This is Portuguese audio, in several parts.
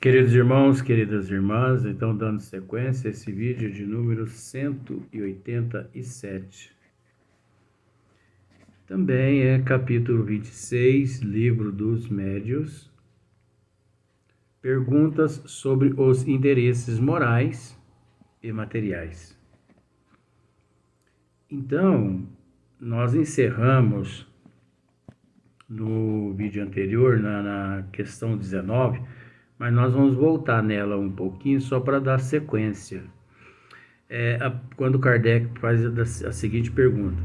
Queridos irmãos, queridas irmãs, então dando sequência a esse vídeo de número 187. Também é capítulo 26, Livro dos Médios. Perguntas sobre os interesses morais e materiais. Então, nós encerramos no vídeo anterior, na questão 19, mas nós vamos voltar nela um pouquinho só para dar sequência. Quando Kardec faz a seguinte pergunta: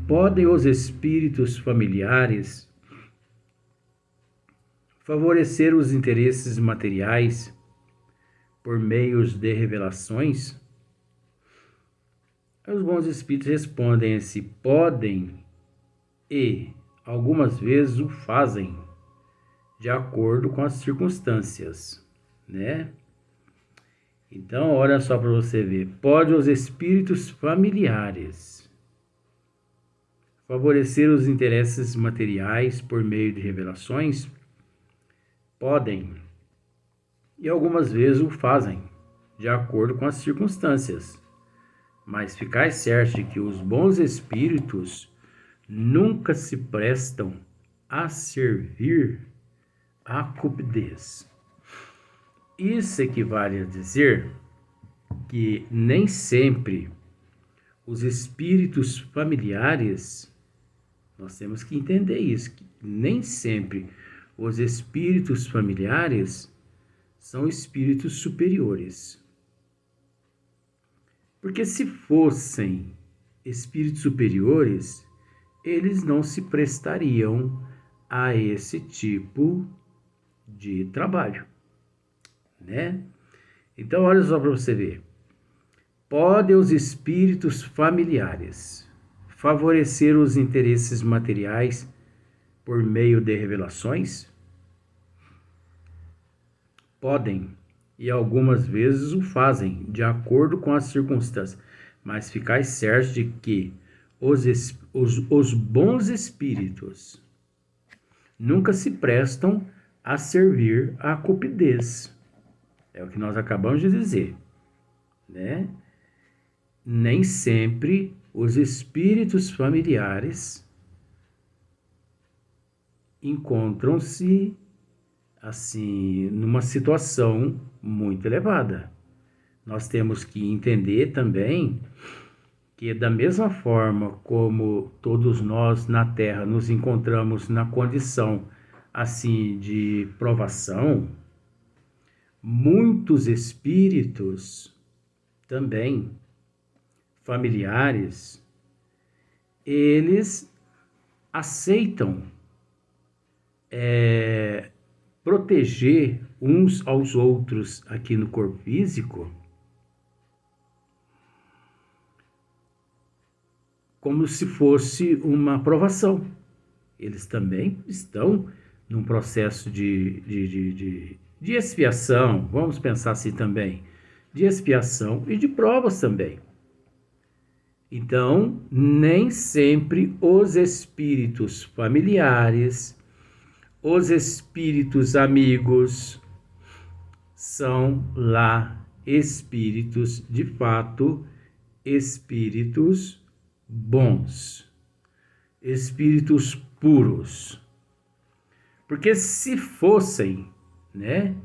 podem os espíritos familiares favorecer os interesses materiais por meios de revelações? Os bons espíritos respondem se podem e algumas vezes o fazem de acordo com as circunstâncias, né? Então, olha só para você ver. Pode os espíritos familiares favorecer os interesses materiais por meio de revelações? Podem. E algumas vezes o fazem, de acordo com as circunstâncias. Mas ficai certo de que os bons espíritos nunca se prestam a servir a cupidez. Isso equivale a dizer que nem sempre os espíritos familiares, nós temos que entender isso, que nem sempre os espíritos familiares são espíritos superiores. Porque se fossem espíritos superiores, eles não se prestariam a esse tipo de trabalho, né? Então, olha só para você ver. Podem os espíritos familiares favorecer os interesses materiais por meio de revelações? Podem, e algumas vezes o fazem, de acordo com as circunstâncias, mas ficai certo de que os bons espíritos nunca se prestam a servir à cupidez. É o que nós acabamos de dizer, né? Nem sempre os espíritos familiares encontram-se assim numa situação muito elevada. Nós temos que entender também que da mesma forma como todos nós na Terra nos encontramos na condição assim de provação, muitos espíritos também familiares, eles aceitam proteger uns aos outros aqui no corpo físico como se fosse uma provação. Eles também estão num processo de expiação, vamos pensar assim também, de expiação e de provas também. Então, nem sempre os espíritos familiares, os espíritos amigos, são lá espíritos, de fato, espíritos bons, espíritos puros. Porque se fossem, né,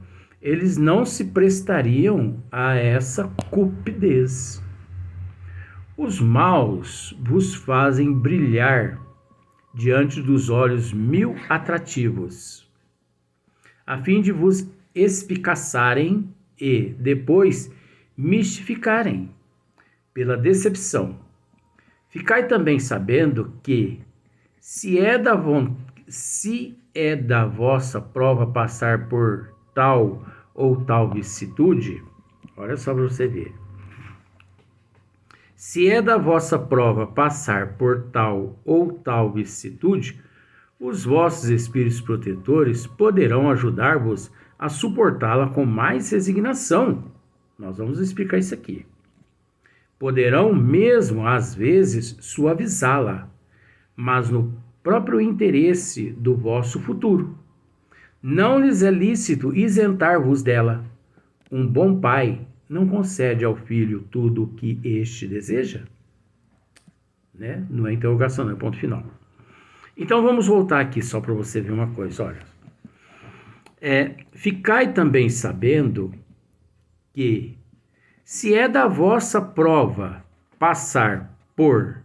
eles não se prestariam a essa cupidez. Os maus vos fazem brilhar diante dos olhos mil atrativos, a fim de vos espicaçarem e, depois, mistificarem pela decepção. Ficai também sabendo que, se é da vossa prova passar por tal ou tal vicissitude, olha só para você ver. Se é da vossa prova passar por tal ou tal vicissitude, os vossos espíritos protetores poderão ajudar-vos a suportá-la com mais resignação. Nós vamos explicar isso aqui. Poderão mesmo, às vezes, suavizá-la, mas no próprio interesse do vosso futuro, Não lhes é lícito isentar-vos dela. Um bom pai não concede ao filho tudo o que este deseja? Né? Não é interrogação, não é ponto final. Então vamos voltar aqui só para você ver uma coisa. Olha, ficai também sabendo que se é da vossa prova passar por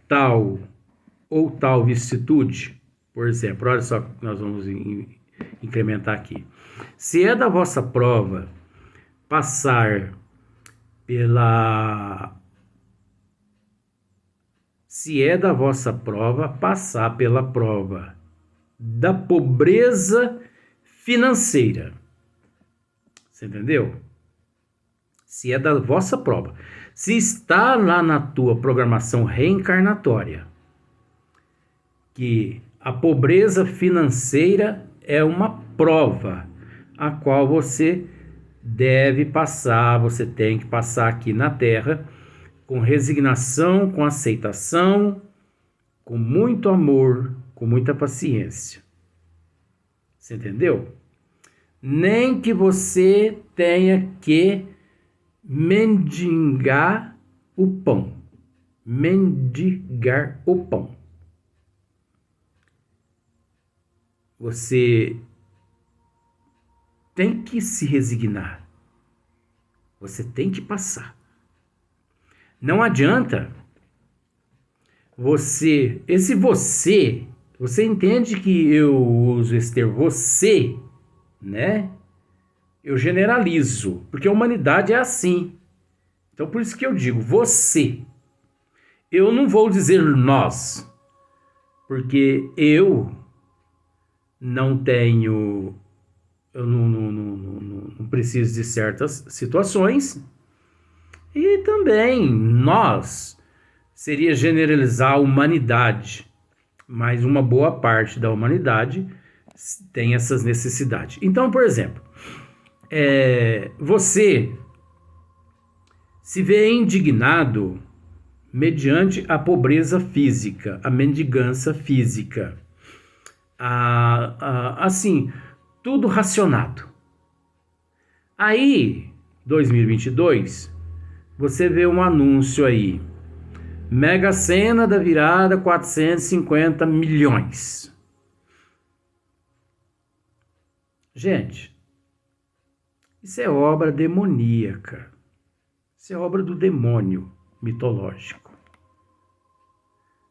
tal ou tal vicissitude, por exemplo, olha só que nós vamos incrementar aqui. Se é da vossa prova passar pela prova da pobreza financeira. Você entendeu? Se é da vossa prova. Se está lá na tua programação reencarnatória que a pobreza financeira é uma prova a qual você deve passar, você tem que passar aqui na Terra com resignação, com aceitação, com muito amor, com muita paciência. Você entendeu? Nem que você tenha que mendigar o pão. Mendigar o pão. Você tem que se resignar. Você tem que passar. Não adianta você entende que eu uso esse termo você, né? Eu generalizo, porque a humanidade é assim. Então por isso que eu digo você. Eu não vou dizer nós, porque eu não preciso de certas situações. E também nós seria generalizar a humanidade, mas uma boa parte da humanidade tem essas necessidades. Então, por exemplo, você se vê indignado mediante a pobreza física, a mendigância física, assim, tudo racionado. Aí, 2022, você vê um anúncio aí, Mega Sena da virada 450 milhões. Gente, isso é obra demoníaca. Isso é obra do demônio mitológico.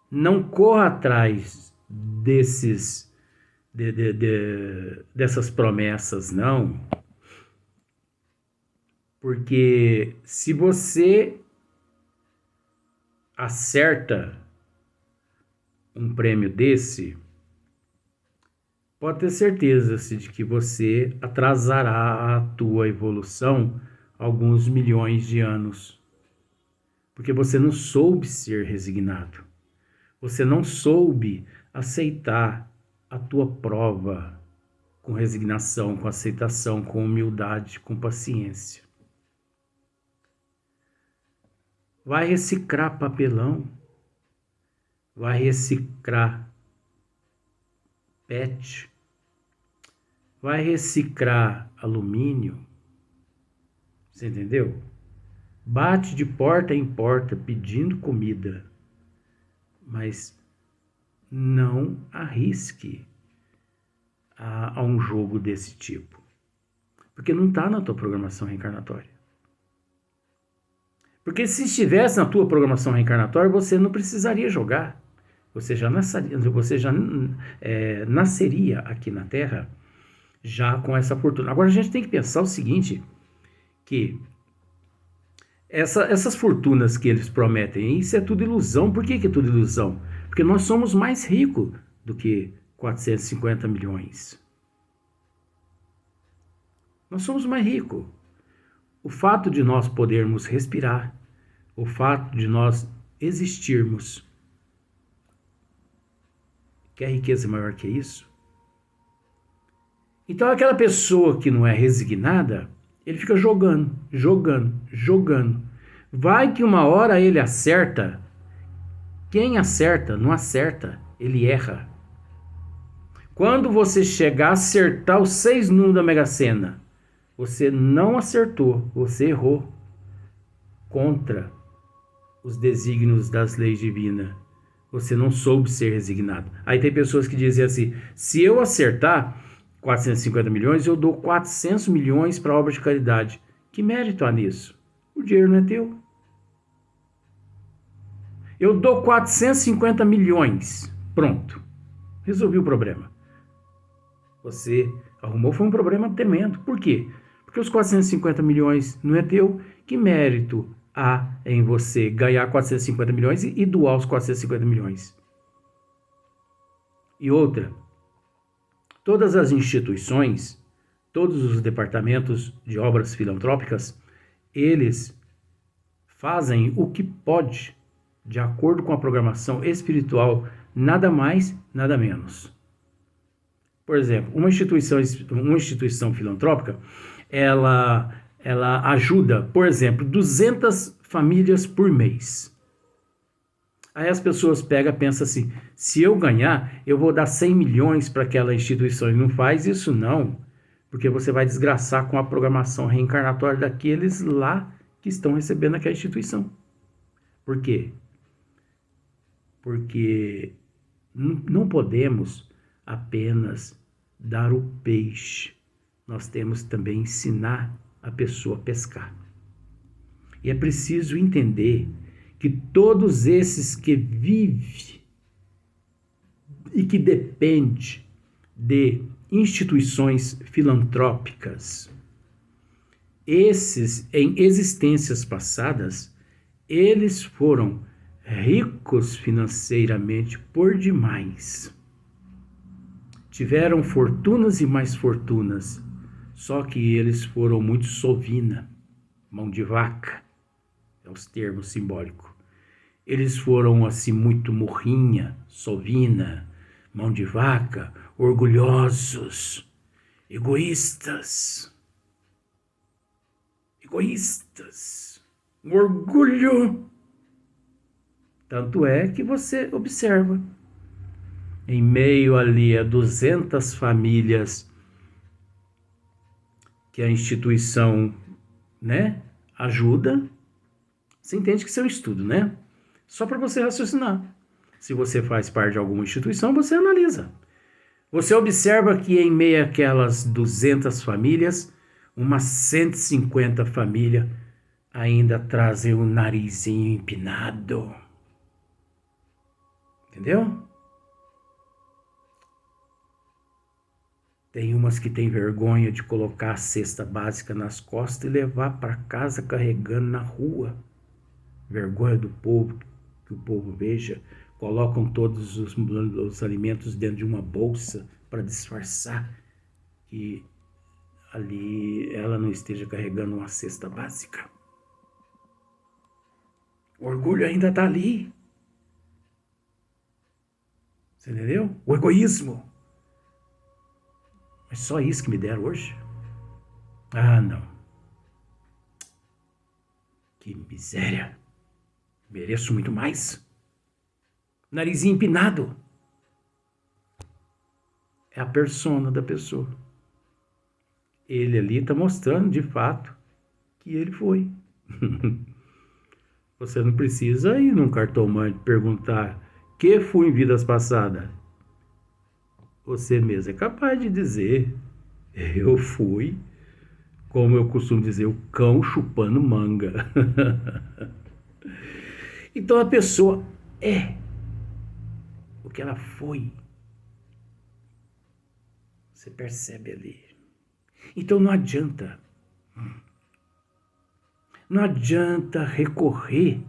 Não corra atrás dessas promessas, não. Porque se você acerta um prêmio desse, pode ter certeza de que você atrasará a tua evolução alguns milhões de anos. Porque você não soube ser resignado. Você não soube aceitar a tua prova com resignação, com aceitação, com humildade, com paciência. Vai reciclar papelão, vai reciclar PET, vai reciclar alumínio, você entendeu? Bate de porta em porta pedindo comida, mas não arrisque a um jogo desse tipo, porque não está na tua programação reencarnatória. Porque se estivesse na tua programação reencarnatória, você não precisaria jogar. Você já nasceria aqui na Terra já com essa fortuna. Agora a gente tem que pensar o seguinte, que essas fortunas que eles prometem, isso é tudo ilusão. Por que é tudo ilusão? Porque nós somos mais ricos do que 450 milhões. Nós somos mais ricos. O fato de nós podermos respirar, o fato de nós existirmos, quer riqueza maior que isso? Então aquela pessoa que não é resignada, ele fica jogando. Vai que uma hora ele acerta. Quem acerta, não acerta. ele erra. Quando você chegar a acertar os 6 números da Mega Sena, você não acertou, você errou contra os desígnios das leis divinas. Você não soube ser resignado. Aí tem pessoas que dizem assim, se eu acertar 450 milhões, eu dou 400 milhões para obra de caridade. Que mérito há nisso? O dinheiro não é teu. Eu dou 450 milhões. Pronto. Resolvi o problema. Você arrumou, foi um problema tremendo. Por quê? Porque os 450 milhões não é teu. Que mérito há em você ganhar 450 milhões e doar os 450 milhões? E outra, todas as instituições, todos os departamentos de obras filantrópicas, eles fazem o que pode, de acordo com a programação espiritual, nada mais, nada menos. Por exemplo, uma instituição filantrópica, ela ajuda, por exemplo, 200 famílias por mês. Aí as pessoas pensam assim, se eu ganhar, eu vou dar 100 milhões para aquela instituição. E não faz isso não, porque você vai desgraçar com a programação reencarnatória daqueles lá que estão recebendo aquela instituição. Por quê? Porque não podemos apenas dar o peixe. Nós temos também ensinar a pessoa a pescar. E é preciso entender que todos esses que vivem e que dependem de instituições filantrópicas, esses, em existências passadas, eles foram ricos financeiramente por demais. Tiveram fortunas e mais fortunas, só que eles foram muito sovina, mão de vaca, é os termos simbólicos. Eles foram assim muito morrinha, sovina, mão de vaca, orgulhosos, egoístas. Um orgulho. Tanto é que você observa, em meio ali a 200 famílias que a instituição, né, ajuda, você entende que isso é um estudo, né? Só para você raciocinar. Se você faz parte de alguma instituição, você analisa. Você observa que em meio àquelas 200 famílias, umas 150 famílias ainda trazem o narizinho empinado. Entendeu? Tem umas que têm vergonha de colocar a cesta básica nas costas e levar para casa carregando na rua. Vergonha do povo, que o povo veja. Colocam todos os alimentos dentro de uma bolsa para disfarçar que ali ela não esteja carregando uma cesta básica. O orgulho ainda está ali. Você entendeu? O egoísmo. Mas só isso que me deram hoje? Ah, não. Que miséria. Mereço muito mais. Narizinho empinado. É a persona da pessoa. Ele ali está mostrando, de fato, que ele foi. Você não precisa ir num cartomante perguntar que fui em vidas passadas. Você mesmo é capaz de dizer, eu fui, como eu costumo dizer, o cão chupando manga. Então a pessoa é o que ela foi. Você percebe ali. Então não adianta. Não adianta recorrer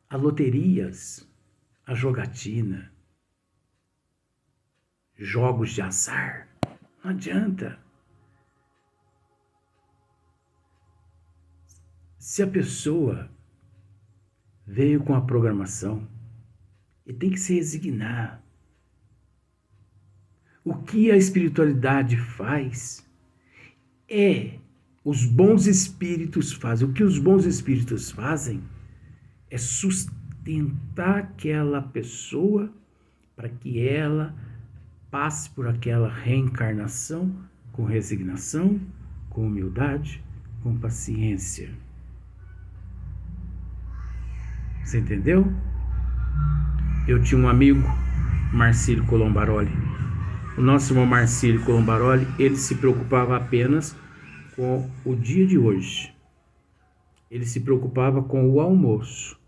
a loterias, a jogatina, jogos de azar. Não adianta. Se a pessoa veio com a programação e tem que se resignar, o que a espiritualidade faz é os bons espíritos fazem. O que os bons espíritos fazem é sustentar aquela pessoa para que ela passe por aquela reencarnação com resignação, com humildade, com paciência. Você entendeu? Eu tinha um amigo, Marcílio Colombaroli. O nosso irmão Marcílio Colombaroli, ele se preocupava apenas com o dia de hoje. Ele se preocupava com o almoço.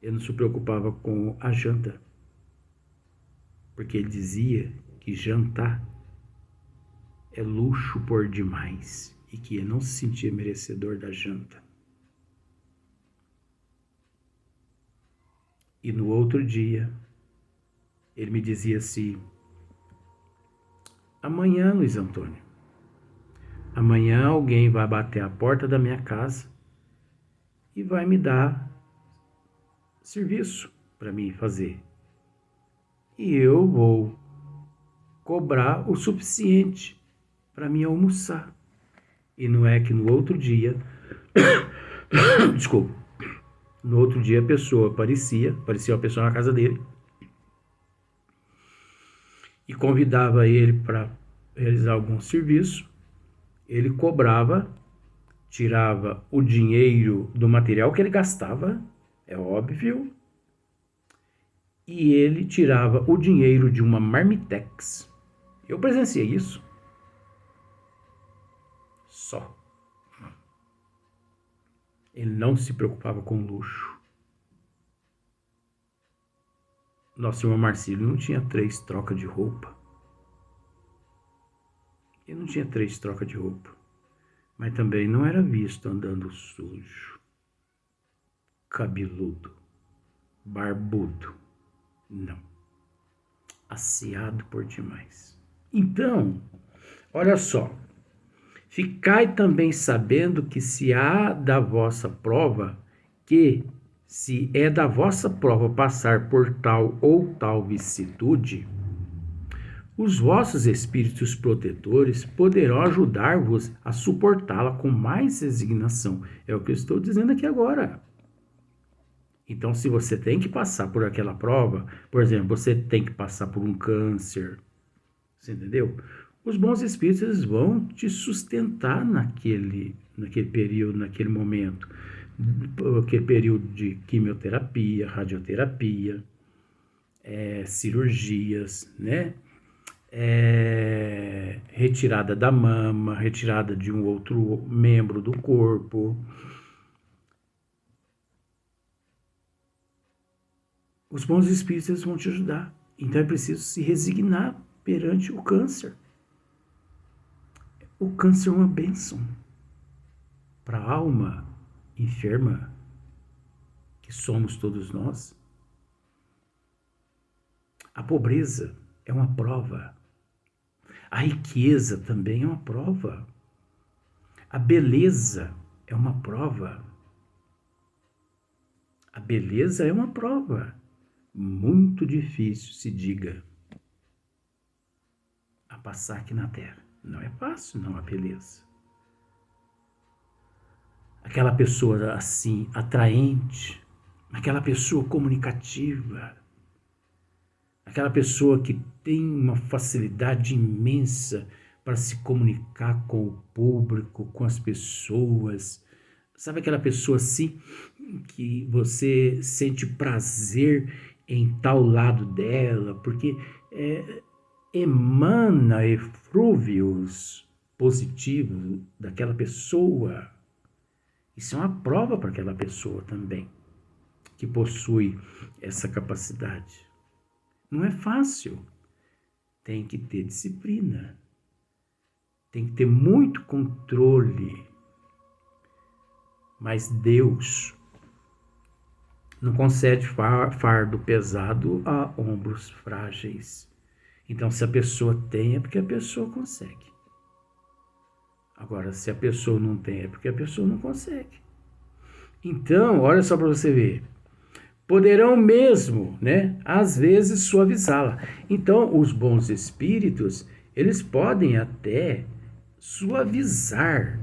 Ele não se preocupava com a janta. Porque ele dizia que jantar é luxo por demais e que ele não se sentia merecedor da janta. E no outro dia, ele me dizia assim: amanhã, Luiz Antônio, amanhã alguém vai bater a porta da minha casa e vai me dar serviço para mim fazer. E eu vou cobrar o suficiente para mim almoçar. E não é que no outro dia, desculpa, no outro dia a pessoa aparecia uma pessoa na casa dele e convidava ele para realizar algum serviço. Ele cobrava, tirava o dinheiro do material que ele gastava, é óbvio, e ele tirava o dinheiro de uma Marmitex. Eu presenciei isso. Só. Ele não se preocupava com luxo. Nosso irmão Marcílio não tinha 3 trocas de roupa. Ele não tinha 3 trocas de roupa. Mas também não era visto andando sujo, cabeludo, barbudo. Não. Asseado por demais. Então, olha só. Ficai também sabendo que se é da vossa prova passar por tal ou tal vicissitude, os vossos espíritos protetores poderão ajudar-vos a suportá-la com mais resignação. É o que eu estou dizendo aqui agora. Então, se você tem que passar por aquela prova, por exemplo, você tem que passar por um câncer, você entendeu? Os bons espíritos vão te sustentar naquele período, naquele momento. Aquele período de quimioterapia, radioterapia, cirurgias, né? Retirada da mama, retirada de um outro membro do corpo. Os bons espíritos vão te ajudar. Então é preciso se resignar perante o câncer. O câncer é uma bênção para a alma enferma que somos todos nós. A pobreza é uma prova. A riqueza também é uma prova. A beleza é uma prova. A beleza é uma prova. Muito difícil, se diga, a passar aqui na Terra. Não é fácil, não, a beleza. Aquela pessoa assim, atraente, aquela pessoa comunicativa, aquela pessoa que tem uma facilidade imensa para se comunicar com o público, com as pessoas. Sabe aquela pessoa assim que você sente prazer em estar ao lado dela, porque emana eflúvios positivos daquela pessoa. Isso é uma prova para aquela pessoa também, que possui essa capacidade. Não é fácil. Tem que ter disciplina. Tem que ter muito controle. Mas Deus não concede fardo pesado a ombros frágeis. Então, se a pessoa tem, é porque a pessoa consegue. Agora, se a pessoa não tem, é porque a pessoa não consegue. Então, olha só para você ver. Poderão mesmo, né, às vezes suavizá-la. Então, os bons espíritos, eles podem até suavizar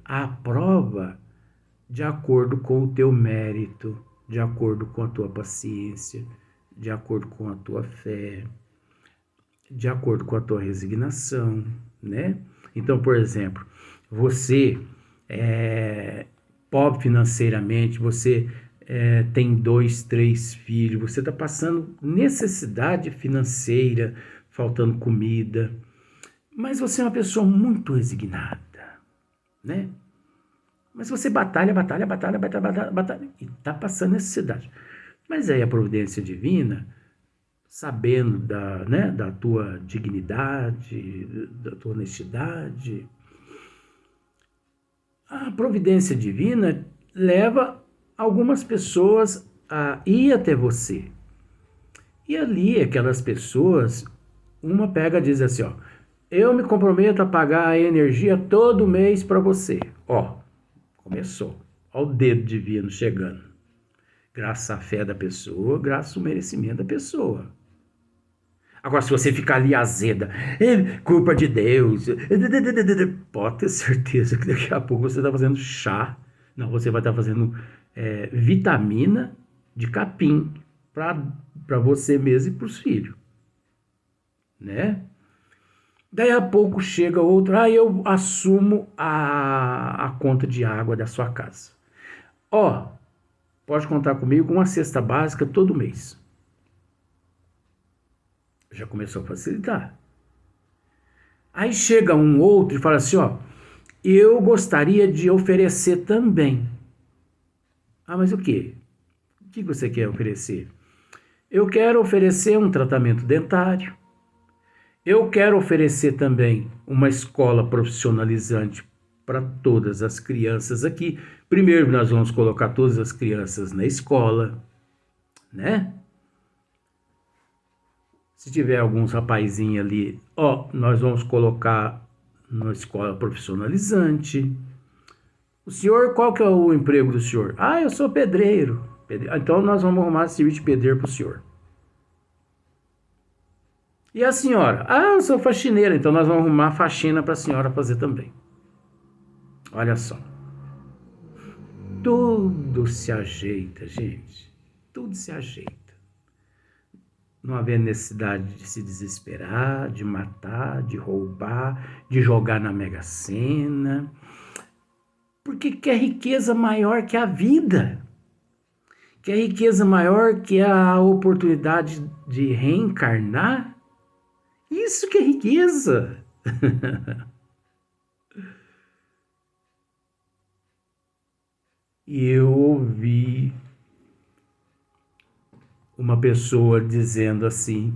a prova de acordo com o teu mérito, de acordo com a tua paciência, de acordo com a tua fé, de acordo com a tua resignação, né? Então, por exemplo, você é pobre financeiramente, você tem 2, 3 filhos, você está passando necessidade financeira, faltando comida, mas você é uma pessoa muito resignada, né? Mas você batalha e está passando necessidade. Mas aí a providência divina, sabendo da tua dignidade, da tua honestidade, a providência divina leva algumas pessoas a ir até você. E ali, aquelas pessoas, uma pega e diz assim, ó, eu me comprometo a pagar a energia todo mês para você. Ó, começou. Ó o dedo divino chegando. Graças à fé da pessoa, graças ao merecimento da pessoa. Agora, se você ficar ali azeda, culpa de Deus, pode ter certeza que daqui a pouco você está fazendo chá. Não, você vai estar fazendo vitamina de capim para você mesmo e para os filhos. Né? Daí a pouco chega outro, eu assumo a conta de água da sua casa. Ó, pode contar comigo com uma cesta básica todo mês. Já começou a facilitar. Aí chega um outro e fala assim, ó, eu gostaria de oferecer também. Ah, mas o quê? O que você quer oferecer? Eu quero oferecer um tratamento dentário. Eu quero oferecer também uma escola profissionalizante para todas as crianças aqui. Primeiro nós vamos colocar todas as crianças na escola, né? Se tiver alguns rapazinhos ali, ó, nós vamos colocar na escola profissionalizante. O senhor, qual que é o emprego do senhor? Ah, eu sou pedreiro. Então nós vamos arrumar serviço de pedreiro para o senhor. E a senhora? Ah, eu sou faxineira, então nós vamos arrumar faxina para a senhora fazer também. Olha só. Tudo se ajeita, gente. Tudo se ajeita. Não haver necessidade de se desesperar, de matar, de roubar, de jogar na Mega Sena. Porque quer riqueza maior que a vida. Quer riqueza maior que a oportunidade de reencarnar. Isso que é riqueza. E eu ouvi uma pessoa dizendo assim,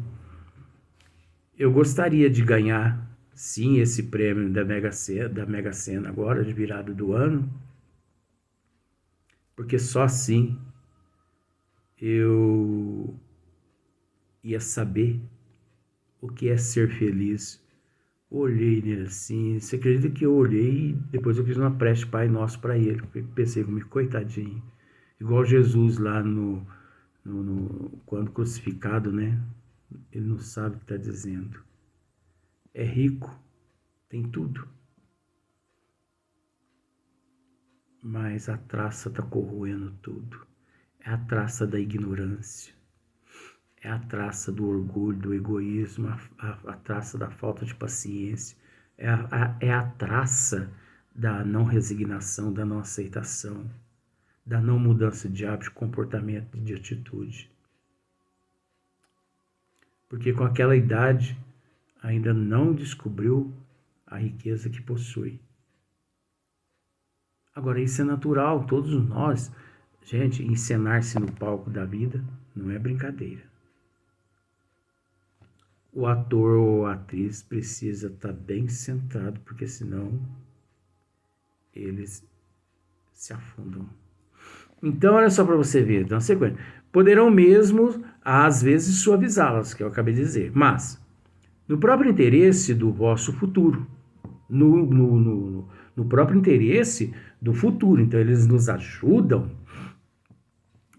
eu gostaria de ganhar, sim, esse prêmio da Mega Sena agora, de virada do ano, porque só assim eu ia saber o que é ser feliz. Olhei nele assim, você acredita que eu olhei e depois eu fiz uma prece Pai Nosso para ele, porque pensei comigo, coitadinho, igual Jesus lá quando crucificado, né? Ele não sabe o que está dizendo. É rico, tem tudo, mas a traça está corroendo tudo. É a traça da ignorância, é a traça do orgulho, do egoísmo, a traça da falta de paciência, é a traça da não resignação, da não aceitação, da não mudança de hábito, de comportamento, de atitude. Porque com aquela idade ainda não descobriu a riqueza que possui. Agora, isso é natural, todos nós, gente, encenar-se no palco da vida não é brincadeira. O ator ou a atriz precisa estar bem centrado, porque senão eles se afundam. Então, olha só para você ver, na sequência. Poderão mesmo, às vezes, suavizá-las, que eu acabei de dizer, mas no próprio interesse do vosso futuro, no próprio interesse do futuro. Então, eles nos ajudam,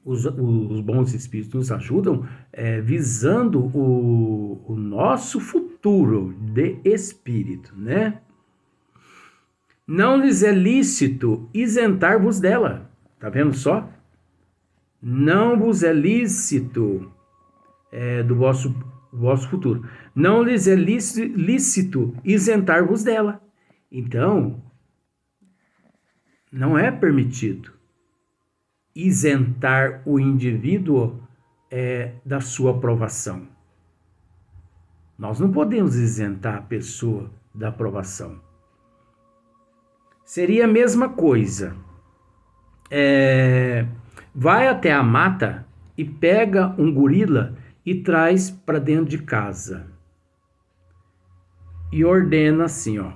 os bons espíritos nos ajudam visando o nosso futuro de espírito, né? Não lhes é lícito isentar-vos dela. Tá vendo só? não vos é lícito do vosso futuro. Não lhes é lícito isentar-vos dela. Então, não é permitido isentar o indivíduo da sua aprovação. Nós não podemos isentar a pessoa da aprovação. Seria a mesma coisa. Vai até a mata e pega um gorila e traz para dentro de casa. E ordena assim, ó.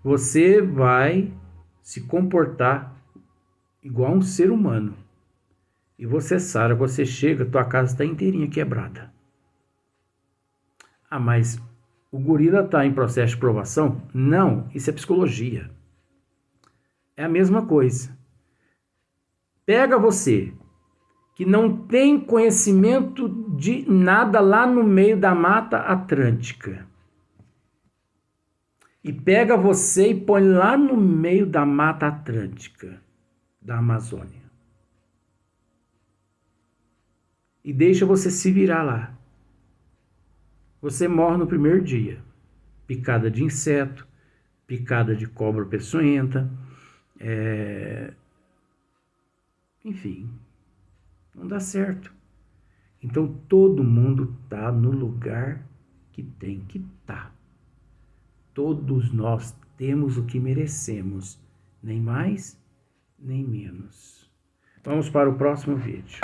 Você vai se comportar igual um ser humano. E você, Sara, você chega, tua casa está inteirinha quebrada. Ah, mas o gorila está em processo de provação? Não, isso é psicologia. É a mesma coisa. Pega você, que não tem conhecimento de nada lá no meio da Mata Atlântica, e pega você e põe lá no meio da Mata Atlântica, da Amazônia, e deixa você se virar lá. Você morre no primeiro dia. Picada de inseto, picada de cobra peçonhenta, enfim, não dá certo. Então todo mundo está no lugar que tem que estar. Todos nós temos o que merecemos, nem mais, nem menos. Vamos para o próximo vídeo.